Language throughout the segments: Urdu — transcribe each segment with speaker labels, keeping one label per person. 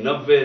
Speaker 1: 90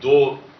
Speaker 1: 2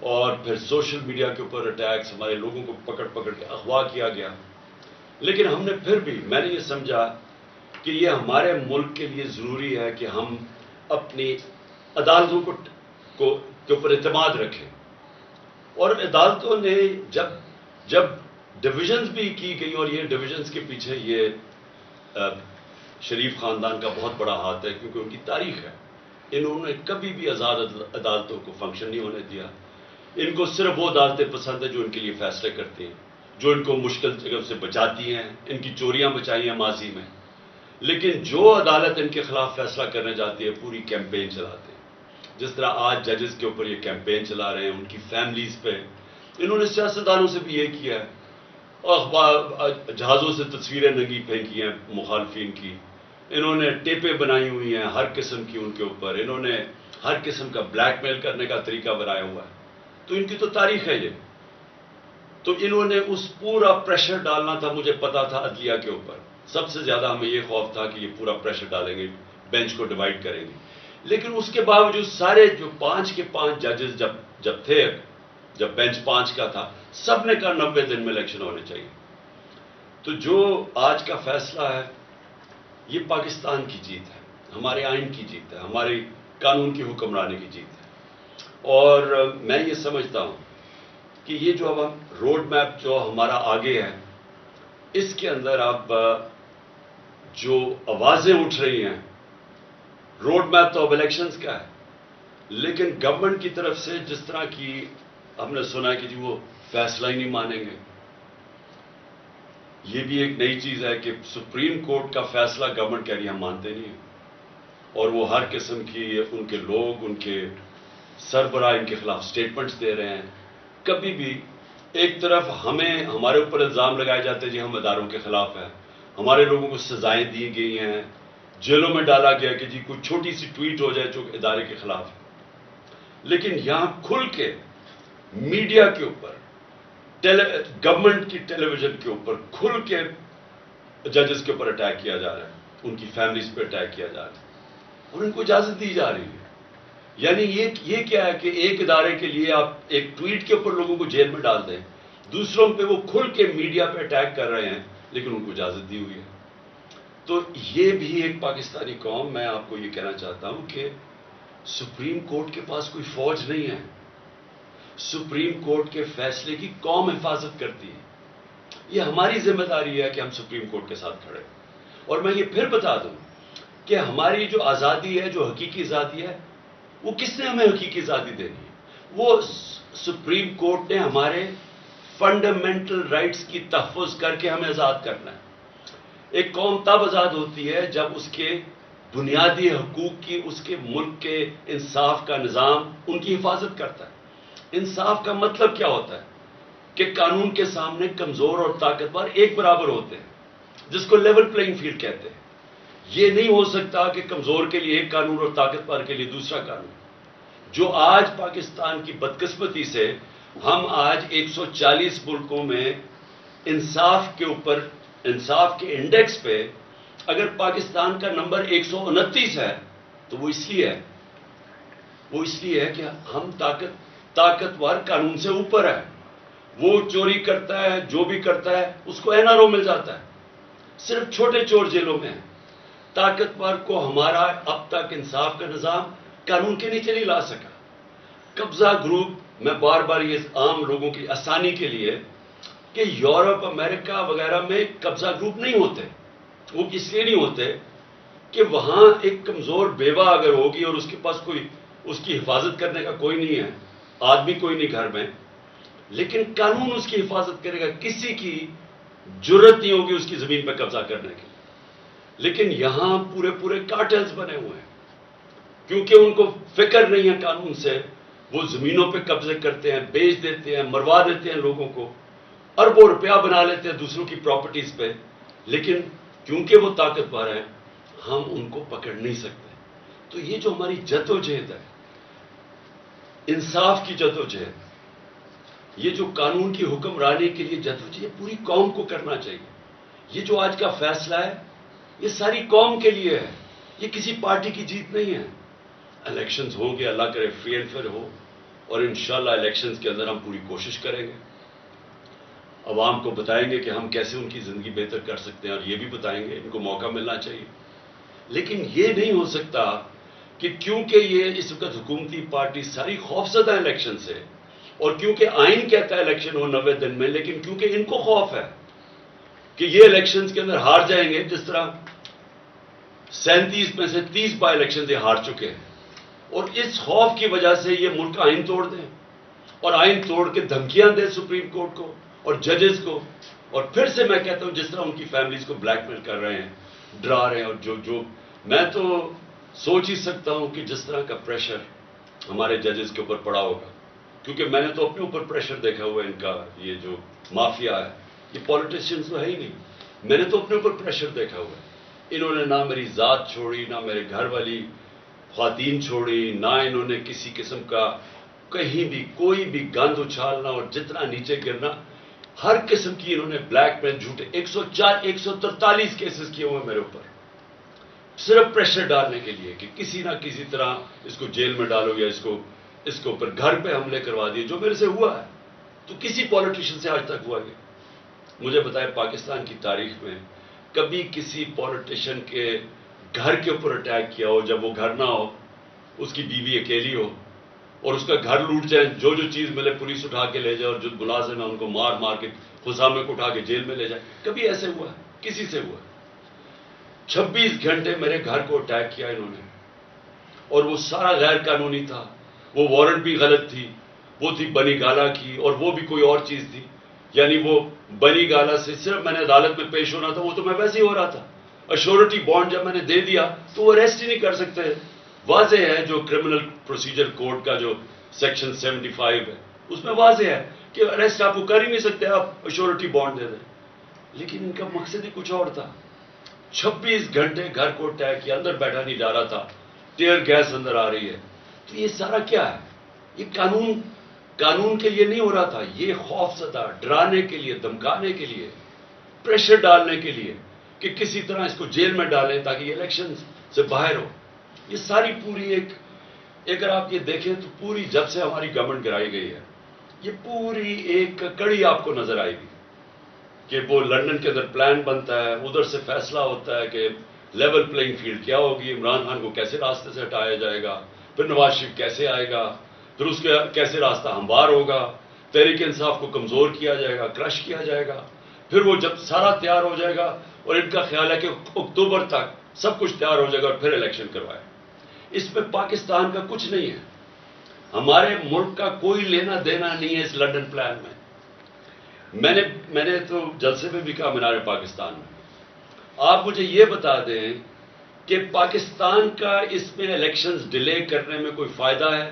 Speaker 1: اور پھر سوشل میڈیا کے اوپر اٹیکس، ہمارے لوگوں کو پکڑ پکڑ کے اغوا کیا گیا. لیکن ہم نے پھر بھی، میں نے یہ سمجھا کہ یہ ہمارے ملک کے لیے ضروری ہے کہ ہم اپنی عدالتوں کے اوپر اعتماد رکھیں. اور عدالتوں نے جب ڈویژنز بھی کی گئی، اور یہ ڈویژنز کے پیچھے یہ شریف خاندان کا بہت بڑا ہاتھ ہے، کیونکہ ان کی تاریخ ہے. انہوں نے کبھی بھی آزاد عدالتوں کو فنکشن نہیں ہونے دیا. ان کو صرف وہ عدالتیں پسند ہیں جو ان کے لیے فیصلے کرتی ہیں، جو ان کو مشکل جگہ سے بچاتی ہیں. ان کی چوریاں بچائی ہیں ماضی میں، لیکن جو عدالت ان کے خلاف فیصلہ کرنے جاتی ہے پوری کیمپین چلاتے ہیں. جس طرح آج ججز کے اوپر یہ کیمپین چلا رہے ہیں، ان کی فیملیز پہ. انہوں نے سیاستدانوں سے بھی یہ کیا ہے، جہازوں سے تصویریں ننگی پھینکی ہیں مخالفین کی. انہوں نے ٹیپیں بنائی ہوئی ہیں ہر قسم کی ان کے اوپر. انہوں نے ہر قسم کا بلیک میل کرنے کا طریقہ بنایا ہوا ہے. تو ان کی تو تاریخ ہے یہ. تو انہوں نے اس پورا پریشر ڈالنا تھا، مجھے پتا تھا عدلیہ کے اوپر. سب سے زیادہ ہمیں یہ خوف تھا کہ یہ پورا پریشر ڈالیں گے، بینچ کو ڈیوائڈ کریں گے. لیکن اس کے باوجود سارے جو 5 کے 5 ججز جب تھے، جب بینچ 5 کا تھا، سب نے کہا 90 دن میں الیکشن ہونے چاہیے. تو جو آج کا فیصلہ ہے یہ پاکستان کی جیت ہے، ہمارے آئین کی جیت ہے، ہمارے قانون کی حکمرانی کی جیت ہے. اور میں یہ سمجھتا ہوں کہ یہ جو اب ہم روڈ میپ جو ہمارا آگے ہے، اس کے اندر اب جو آوازیں اٹھ رہی ہیں، روڈ میپ تو اب الیکشنز کا ہے، لیکن گورنمنٹ کی طرف سے جس طرح کی ہم نے سنا ہے کہ جی وہ فیصلہ ہی نہیں مانیں گے. یہ بھی ایک نئی چیز ہے کہ سپریم کورٹ کا فیصلہ گورنمنٹ کہہ رہی ہے ہم مانتے نہیں ہیں. اور وہ ہر قسم کی ان کے لوگ، ان کے سربراہ ان کے خلاف سٹیٹمنٹس دے رہے ہیں. کبھی بھی ایک طرف ہمارے اوپر الزام لگائے جاتے ہیں جی ہم اداروں کے خلاف ہیں، ہمارے لوگوں کو سزائیں دی گئی ہیں، جیلوں میں ڈالا گیا کہ جی کوئی چھوٹی سی ٹویٹ ہو جائے جو ادارے کے خلاف ہے. لیکن یہاں کھل کے میڈیا کے اوپر، گورنمنٹ کی ٹیلی ویژن کے اوپر کھل کے ججز کے اوپر اٹیک کیا جا رہا ہے، ان کی فیملیز پہ اٹیک کیا جا رہا ہے، اور ان کو اجازت دی جا رہی ہے. یعنی یہ کیا ہے کہ ایک ادارے کے لیے آپ ایک ٹویٹ کے اوپر لوگوں کو جیل میں ڈال دیں، دوسروں پہ وہ کھل کے میڈیا پہ اٹیک کر رہے ہیں، لیکن ان کو اجازت دی ہوئی ہے. تو یہ بھی ایک پاکستانی قوم، میں آپ کو یہ کہنا چاہتا ہوں کہ سپریم کورٹ کے پاس کوئی فوج نہیں ہے. سپریم کورٹ کے فیصلے کی قوم حفاظت کرتی ہے. یہ ہماری ذمہ داری ہے کہ ہم سپریم کورٹ کے ساتھ کھڑے. اور میں یہ پھر بتا دوں کہ ہماری جو آزادی ہے، جو حقیقی آزادی ہے، وہ کس نے ہمیں حقیقی آزادی دینی ہے؟ وہ سپریم کورٹ نے ہمارے فنڈامنٹل رائٹس کی تحفظ کر کے ہمیں آزاد کرنا ہے. ایک قوم تب آزاد ہوتی ہے جب اس کے بنیادی حقوق کی، اس کے ملک کے انصاف کا نظام ان کی حفاظت کرتا ہے. انصاف کا مطلب کیا ہوتا ہے؟ کہ قانون کے سامنے کمزور اور طاقتور ایک برابر ہوتے ہیں، جس کو لیول پلینگ فیلڈ کہتے ہیں. یہ نہیں ہو سکتا کہ کمزور کے لیے ایک قانون اور طاقتور کے لیے دوسرا قانون. جو آج پاکستان کی بدقسمتی سے ہم آج 140 ملکوں میں انصاف کے اوپر، انصاف کے انڈیکس پہ اگر پاکستان کا نمبر 129 ہے تو وہ اس لیے ہے کہ ہم طاقتور قانون سے اوپر ہے. وہ چوری کرتا ہے، جو بھی کرتا ہے اس کو این آر او مل جاتا ہے. صرف چھوٹے چور جیلوں میں ہیں. طاقتور کو ہمارا اب تک انصاف کا نظام قانون کے نیچے نہیں لا سکا. قبضہ گروپ، میں بار بار یہ عام لوگوں کی آسانی کے لیے کہ یورپ، امریکہ وغیرہ میں قبضہ گروپ نہیں ہوتے. وہ اس لیے نہیں ہوتے کہ وہاں ایک کمزور بیوہ اگر ہوگی اور اس کے پاس کوئی اس کی حفاظت کرنے کا کوئی نہیں ہے، آدمی کوئی نہیں گھر میں، لیکن قانون اس کی حفاظت کرے گا. کسی کی جرت نہیں ہوگی اس کی زمین پہ قبضہ کرنے کی. لیکن یہاں پورے کارٹلز بنے ہوئے ہیں، کیونکہ ان کو فکر نہیں ہے قانون سے. وہ زمینوں پہ قبضے کرتے ہیں، بیچ دیتے ہیں، مروا دیتے ہیں لوگوں کو، اربوں روپیہ بنا لیتے ہیں دوسروں کی پراپرٹیز پہ. لیکن کیونکہ وہ طاقتور ہیں ہم ان کو پکڑ نہیں سکتے. تو یہ جو ہماری جدوجہد ہے، انصاف کی جدوجہد، یہ جو قانون کی حکمرانی کے لیے جدوجہد پوری قوم کو کرنا چاہیے. یہ جو آج کا فیصلہ ہے یہ ساری قوم کے لیے ہے، یہ کسی پارٹی کی جیت نہیں ہے. الیکشنز ہوں گے، اللہ کرے فری اینڈ فیئر ہو، اور انشاءاللہ الیکشنز کے اندر ہم پوری کوشش کریں گے، عوام کو بتائیں گے کہ ہم کیسے ان کی زندگی بہتر کر سکتے ہیں، اور یہ بھی بتائیں گے ان کو موقع ملنا چاہیے۔ لیکن یہ نہیں ہو سکتا کہ کیونکہ یہ اس وقت حکومتی پارٹی ساری خوفزدہ الیکشن سے، اور کیونکہ آئین کہتا ہے الیکشن ہو 90 دن میں، لیکن کیونکہ ان کو خوف ہے کہ یہ الیکشنز کے اندر ہار جائیں گے، جس طرح 37 میں سے 30 بائی الیکشن سے ہار چکے ہیں، اور اس خوف کی وجہ سے یہ ملک آئین توڑ دیں، اور آئین توڑ کے دھمکیاں دیں سپریم کورٹ کو اور ججز کو، اور پھر سے میں کہتا ہوں جس طرح ان کی فیملیز کو بلیک میل کر رہے ہیں، ڈرا رہے ہیں، اور جو میں تو سوچ ہی سکتا ہوں کہ جس طرح کا پریشر ہمارے ججز کے اوپر پڑا ہوگا، کیونکہ میں نے تو اپنے اوپر پریشر دیکھا ہوا ہے ان کا، یہ جو مافیا ہے، یہ پولیٹیشینز تو ہے ہی نہیں، میں نے تو اپنے اوپر پریشر دیکھا ہوا ہے۔ انہوں نے نہ میری ذات چھوڑی، نہ میرے گھر والی خواتین چھوڑی، نہ انہوں نے کسی قسم کا کہیں بھی کوئی بھی گند اچھالنا اور جتنا نیچے گرنا، ہر قسم کی انہوں نے بلیک میل، جھوٹے 143 کیسز کیے ہوئے میرے اوپر، صرف پریشر ڈالنے کے لیے کہ کسی نہ کسی طرح اس کو جیل میں ڈالو، یا اس کے اوپر گھر پہ حملے کروا دیے، جو میرے سے ہوا ہے تو کسی پولیٹیشین سے آج تک ہوا نہیں۔ مجھے بتائے پاکستان کی تاریخ میں کبھی کسی پولیٹیشین کے گھر کے اوپر اٹیک کیا ہو، جب وہ گھر نہ ہو، اس کی بیوی اکیلی ہو، اور اس کا گھر لوٹ جائے، جو چیز ملے پولیس اٹھا کے لے جائے، اور جو ملازم ہیں ان کو مار مار کے خسامے کو اٹھا کے جیل میں لے جائے؟ کبھی ایسے ہوا ہے؟ کسی سے ہوا ہے؟ 26 گھنٹے میرے گھر کو اٹیک کیا انہوں نے، اور وہ سارا غیر قانونی تھا، وہ وارنٹ بھی غلط تھی، وہ تھی بنی گالا کی، اور وہ بھی کوئی اور چیز تھی، یعنی وہ بنی گالا سے صرف میں نے عدالت میں پیش ہونا تھا، وہ تو میں ویسے ہی ہو رہا تھا، ایشورٹی بانڈ جب میں نے دے دیا تو وہ ریسٹ ہی نہیں کر سکتے۔ واضح ہے جو کرمنل پروسیجر کوڈ کا جو سیکشن 75 ہے، اس میں واضح ہے کہ اریسٹ آپ کو کر ہی نہیں سکتے، آپ ایشورٹی بانڈ دے دیں، لیکن ان کا مقصد ہی کچھ اور تھا۔ 26 گھنٹے گھر کو اٹیک کیا، اندر بیٹھا نہیں جا رہا تھا، ٹیئر گیس اندر آ رہی ہے، تو یہ سارا کیا ہے؟ یہ قانون کے لیے نہیں ہو رہا تھا، یہ خوف زدہ، ڈرانے کے لیے، دھمکانے کے لیے، پریشر ڈالنے کے لیے کہ کسی طرح اس کو جیل میں ڈالیں تاکہ یہ الیکشن سے باہر ہو۔ یہ ساری پوری اگر آپ یہ دیکھیں تو پوری جب سے ہماری گورنمنٹ گرائی گئی ہے، یہ پوری ایک کڑی آپ کو نظر آئے گی کہ وہ لندن کے اندر پلان بنتا ہے، ادھر سے فیصلہ ہوتا ہے کہ لیول پلینگ فیلڈ کیا ہوگی، عمران خان کو کیسے راستے سے ہٹایا جائے گا، پھر نواز شریف کیسے آئے گا، پھر اس کا کیسے راستہ ہموار ہوگا، تحریک انصاف کو کمزور کیا جائے گا، کرش کیا جائے گا، پھر وہ جب سارا تیار ہو جائے گا، اور ان کا خیال ہے کہ اکتوبر تک سب کچھ تیار ہو جائے گا اور پھر الیکشن کروائے۔ اس میں پاکستان کا کچھ نہیں ہے، ہمارے ملک کا کوئی لینا دینا نہیں ہے اس لنڈن پلان میں۔ میں نے تو جلسے میں بھی کہا مینار پاکستان میں، آپ مجھے یہ بتا دیں کہ پاکستان کا اس میں الیکشنز ڈیلے کرنے میں کوئی فائدہ ہے؟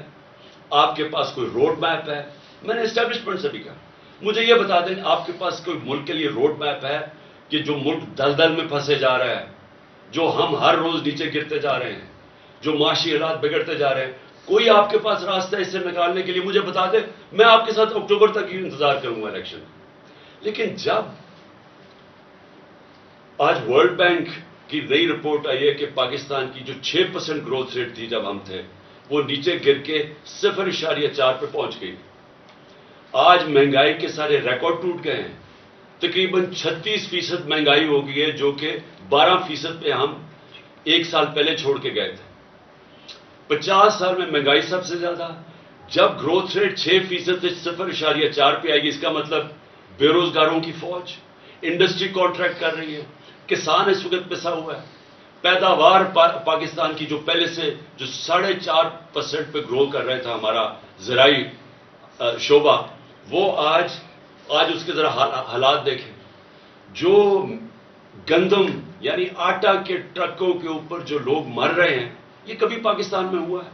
Speaker 1: آپ کے پاس کوئی روڈ میپ ہے؟ میں نے اسٹیبلشمنٹ سے بھی کہا، مجھے یہ بتا دیں آپ کے پاس کوئی ملک کے لیے روڈ میپ ہے کہ جو ملک دلدل میں پھنسے جا رہا ہے، جو ہم ہر روز نیچے گرتے جا رہے ہیں، جو معاشی حالات بگڑتے جا رہے ہیں، کوئی آپ کے پاس راستہ اس سے نکالنے کے لیے مجھے بتا دیں، میں آپ کے ساتھ اکتوبر تک ہی انتظار کروں گا الیکشن۔ لیکن جب آج ورلڈ بینک کی نئی رپورٹ آئی ہے کہ پاکستان کی جو 6% گروتھ ریٹ تھی جب ہم تھے، وہ نیچے گر کے 0.4 پہ پہنچ گئی۔ آج مہنگائی کے سارے ریکارڈ ٹوٹ گئے ہیں، تقریباً 36% مہنگائی ہو گئی ہے، جو کہ 12% پہ ہم 1 سال پہلے چھوڑ کے گئے تھے۔ 50 سال میں مہنگائی سب سے زیادہ۔ جب گروتھ ریٹ 6% سے 0.4 پہ آئے گی، اس کا مطلب بے روزگاروں کی فوج، انڈسٹری کانٹریکٹ کر رہی ہے، کسان اس وقت پسا ہوا ہے، پیداوار پاکستان کی جو پہلے سے جو 4.5% پہ گرو کر رہا تھا ہمارا زرعی شعبہ، وہ آج اس کے ذرا حالات دیکھیں۔ جو گندم یعنی آٹا کے ٹرکوں کے اوپر جو لوگ مر رہے ہیں، یہ کبھی پاکستان میں ہوا ہے؟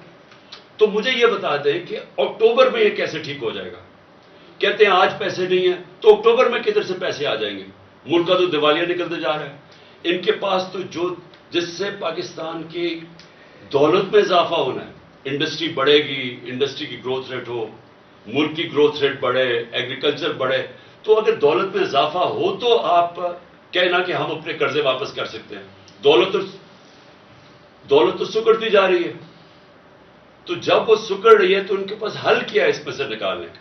Speaker 1: تو مجھے یہ بتا دیں کہ اکتوبر میں یہ کیسے ٹھیک ہو جائے گا؟ کہتے ہیں آج پیسے نہیں ہیں، تو اکتوبر میں کدھر سے پیسے آ جائیں گے؟ ملک کا تو دیوالیہ نکلتے جا رہا ہے۔ ان کے پاس تو جس سے پاکستان کی دولت میں اضافہ ہونا ہے، انڈسٹری بڑھے گی، انڈسٹری کی گروتھ ریٹ ہو، ملک کی گروتھ ریٹ بڑھے، ایگریکلچر بڑھے، تو اگر دولت میں اضافہ ہو تو آپ کہنا کہ ہم اپنے قرضے واپس کر سکتے ہیں۔ دولت تو سکڑتی جا رہی ہے، تو جب وہ سکڑ رہی ہے تو ان کے پاس حل کیا ہے اس میں سے نکالنے کا.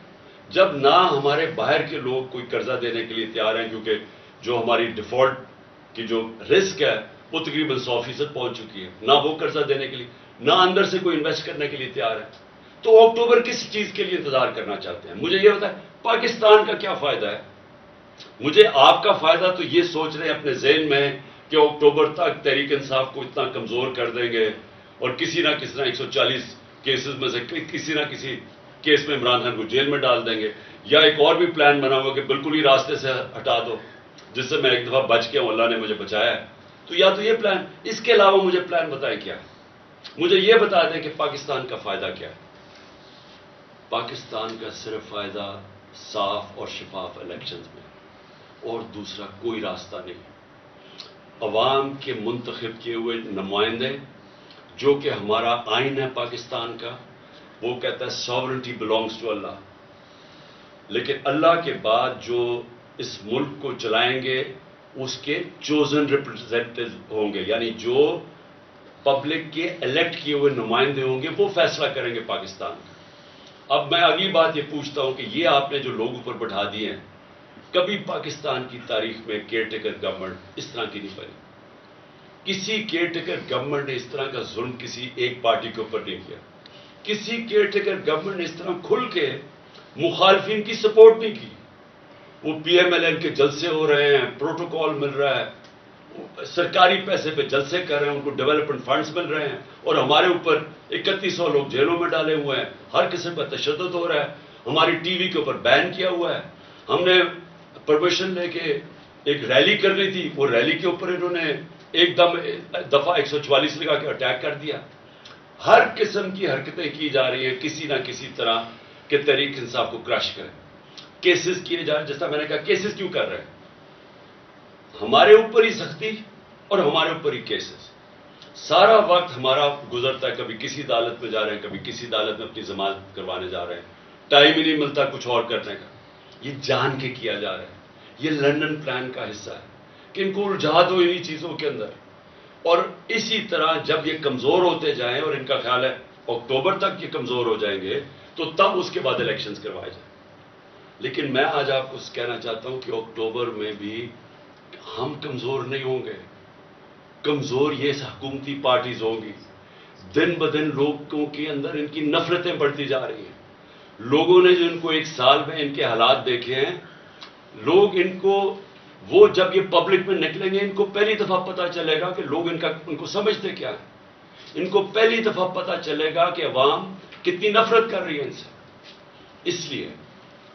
Speaker 1: جب نہ ہمارے باہر کے لوگ کوئی قرضہ دینے کے لیے تیار ہیں، کیونکہ جو ہماری ڈیفالٹ کی جو رسک ہے وہ تقریباً 100% پہنچ چکی ہے، نہ وہ قرضہ دینے کے لیے، نہ اندر سے کوئی انویسٹ کرنے کے لیے تیار ہے، تو اکتوبر کس چیز کے لیے انتظار کرنا چاہتے ہیں؟ مجھے یہ بتائیں پاکستان کا کیا فائدہ ہے؟ مجھے آپ کا فائدہ تو یہ سوچ رہے ہیں اپنے ذہن میں کہ اکتوبر تک تحریک انصاف کو اتنا کمزور کر دیں گے اور کسی نہ کسی 140 کیسز میں سے کسی نہ کسی کیس میں عمران خان کو جیل میں ڈال دیں گے، یا ایک اور بھی پلان بنا ہوا کہ بالکل ہی راستے سے ہٹا دو، جس سے میں ایک دفعہ بچ کے ہوں، اللہ نے مجھے بچایا ہے. تو یا تو یہ پلان، اس کے علاوہ مجھے پلان بتائیں کیا ہے؟ مجھے یہ بتا دیں کہ پاکستان کا فائدہ کیا ہے. پاکستان کا صرف فائدہ صاف اور شفاف الیکشنز میں، اور دوسرا کوئی راستہ نہیں. عوام کے منتخب کیے ہوئے نمائندے، جو کہ ہمارا آئین ہے پاکستان کا، وہ کہتا ہے ساورنٹی بلانگس ٹو اللہ، لیکن اللہ کے بعد جو اس ملک کو چلائیں گے اس کے چوزن ریپرزینٹیو ہوں گے، یعنی جو پبلک کے الیکٹ کیے ہوئے نمائندے ہوں گے وہ فیصلہ کریں گے پاکستان کا. اب میں اگلی بات یہ پوچھتا ہوں کہ یہ آپ نے جو لوگ اوپر بٹھا دیے ہیں، کبھی پاکستان کی تاریخ میں کیئر ٹیکر گورنمنٹ اس طرح کی نہیں بنی. کسی کیئر ٹیکر گورنمنٹ نے اس طرح کا ظلم کسی ایک پارٹی کے اوپر نہیں کیا. کسی کیئر ٹیکر گورنمنٹ نے اس طرح کھل کے مخالفین کی سپورٹ نہیں کی. وہ پی ایم ایل این کے جلسے ہو رہے ہیں، پروٹوکول مل رہا ہے، سرکاری پیسے پہ جلسے کر رہے ہیں، ان کو ڈیولپمنٹ فنڈز مل رہے ہیں، اور ہمارے اوپر 3100 لوگ جیلوں میں ڈالے ہوئے ہیں، ہر قسم کا تشدد ہو رہا ہے، ہماری ٹی وی کے اوپر بین کیا ہوا ہے. ہم نے پرمیشن لے کے ایک ریلی کرنی تھی، وہ ریلی کے اوپر انہوں نے ایک دم دفعہ 144 لگا کے اٹیک کر دیا. ہر قسم کی حرکتیں کی جا رہی ہیں کسی نہ کسی طرح کہ تحریک انصاف کو کرش کریں. کیسز کیے جا رہے ہیں، جیسا میں نے کہا کیسز کیوں کر رہے ہیں؟ ہمارے اوپر ہی سختی اور ہمارے اوپر ہی کیسز. سارا وقت ہمارا گزرتا ہے، کبھی کسی عدالت میں جا رہے ہیں، کبھی کسی عدالت میں اپنی ضمانت کروانے جا رہے ہیں، ٹائم ہی نہیں ملتا کچھ اور کرنے کا. یہ جان کے کیا جا رہا ہے. یہ لندن پلان کا حصہ ہے کہ ان کو الجھا دو انہی چیزوں کے اندر، اور اسی طرح جب یہ کمزور ہوتے جائیں، اور ان کا خیال ہے اکتوبر تک یہ کمزور ہو جائیں گے تو تب اس کے بعد الیکشنز کروائے جائیں. لیکن میں آج آپ کو کہنا چاہتا ہوں کہ اکتوبر میں بھی ہم کمزور نہیں ہوں گے. کمزور یہ حکومتی پارٹیز ہوں گی. دن بدن لوگوں کے اندر ان کی نفرتیں بڑھتی جا رہی ہیں. لوگوں نے جو ان کو ایک سال میں ان کے حالات دیکھے ہیں، لوگ ان کو، وہ جب یہ پبلک میں نکلیں گے ان کو پہلی دفعہ پتا چلے گا کہ لوگ ان کو سمجھتے کیا ہیں. ان کو پہلی دفعہ پتا چلے گا کہ عوام کتنی نفرت کر رہی ہے ان سے. اس لیے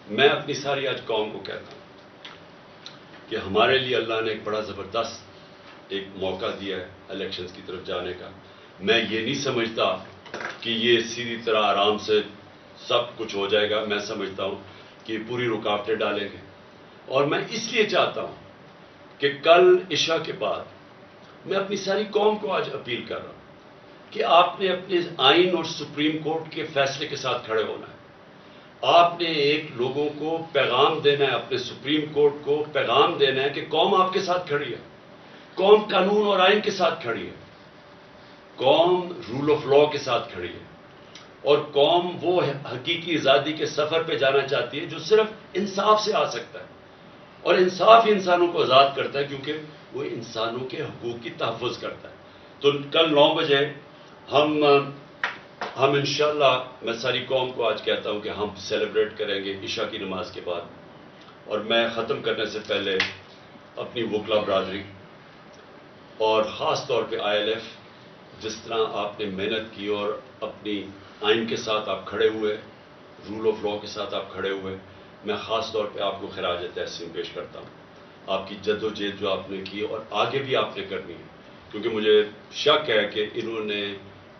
Speaker 1: میں اپنی ساری آج قوم کو کہتا ہوں کہ ہمارے لیے اللہ نے ایک بڑا زبردست ایک موقع دیا ہے الیکشنز کی طرف جانے کا. میں یہ نہیں سمجھتا کہ یہ سیدھی طرح آرام سے سب کچھ ہو جائے گا. میں سمجھتا ہوں کہ یہ پوری رکاوٹیں ڈالیں گے، اور میں اس لیے چاہتا ہوں کہ کل عشاء کے بعد میں اپنی ساری قوم کو آج اپیل کر رہا ہوں کہ آپ نے اپنے آئین اور سپریم کورٹ کے فیصلے کے ساتھ کھڑے ہونا ہے. آپ نے ایک لوگوں کو پیغام دینا ہے، اپنے سپریم کورٹ کو پیغام دینا ہے کہ قوم آپ کے ساتھ کھڑی ہے، قوم قانون اور آئین کے ساتھ کھڑی ہے، قوم رول آف لا کے ساتھ کھڑی ہے، اور قوم وہ حقیقی آزادی کے سفر پہ جانا چاہتی ہے جو صرف انصاف سے آ سکتا ہے. اور انصاف ہی انسانوں کو آزاد کرتا ہے، کیونکہ وہ انسانوں کے حقوق کی تحفظ کرتا ہے. تو کل 9 بجے ہم انشاءاللہ، میں ساری قوم کو آج کہتا ہوں کہ ہم سیلیبریٹ کریں گے عشاء کی نماز کے بعد. اور میں ختم کرنے سے پہلے اپنی وکلا برادری اور خاص طور پہ آئی ایل ایف، جس طرح آپ نے محنت کی اور اپنی آئین کے ساتھ آپ کھڑے ہوئے، رول آف لا کے ساتھ آپ کھڑے ہوئے، میں خاص طور پہ آپ کو خراج تحسین پیش کرتا ہوں. آپ کی جد و جہد جو آپ نے کی اور آگے بھی آپ نے کرنی ہے، کیونکہ مجھے شک ہے کہ انہوں نے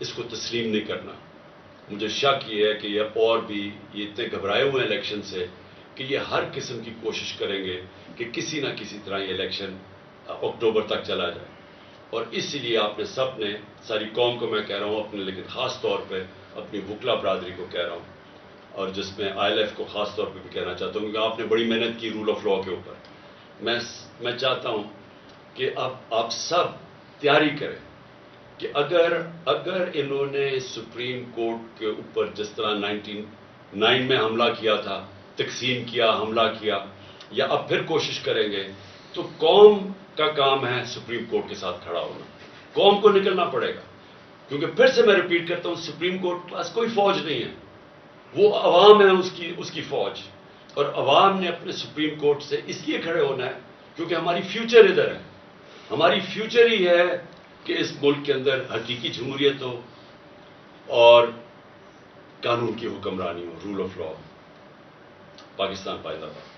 Speaker 1: اس کو تسلیم نہیں کرنا. مجھے شک یہ ہے کہ یہ اور بھی یہ اتنے گھبرائے ہوئے ہیں الیکشن سے کہ یہ ہر قسم کی کوشش کریں گے کہ کسی نہ کسی طرح یہ الیکشن اکتوبر تک چلا جائے. اور اسی لیے آپ نے سب نے، ساری قوم کو میں کہہ رہا ہوں اپنے، لیکن خاص طور پہ اپنی وکلا برادری کو کہہ رہا ہوں، اور جس میں آئی ایل ایف کو خاص طور پہ بھی کہنا چاہتا ہوں کیونکہ آپ نے بڑی محنت کی رول آف لا کے اوپر. میں چاہتا ہوں کہ اب آپ سب تیاری کریں کہ اگر انہوں نے سپریم کورٹ کے اوپر جس طرح 1999 میں حملہ کیا تھا، تقسیم کیا، حملہ کیا، یا اب پھر کوشش کریں گے، تو قوم کا کام ہے سپریم کورٹ کے ساتھ کھڑا ہونا. قوم کو نکلنا پڑے گا، کیونکہ پھر سے میں ریپیٹ کرتا ہوں، سپریم کورٹ کے پاس کوئی فوج نہیں ہے، وہ عوام ہے اس کی فوج. اور عوام نے اپنے سپریم کورٹ سے اس لیے کھڑے ہونا ہے کیونکہ ہماری فیوچر ادھر ہے. ہماری فیوچر ہی ہے کہ اس ملک کے اندر حقیقی جمہوریت ہو اور قانون کی حکمرانی ہو، رول آف لا. پاکستان پائیدار.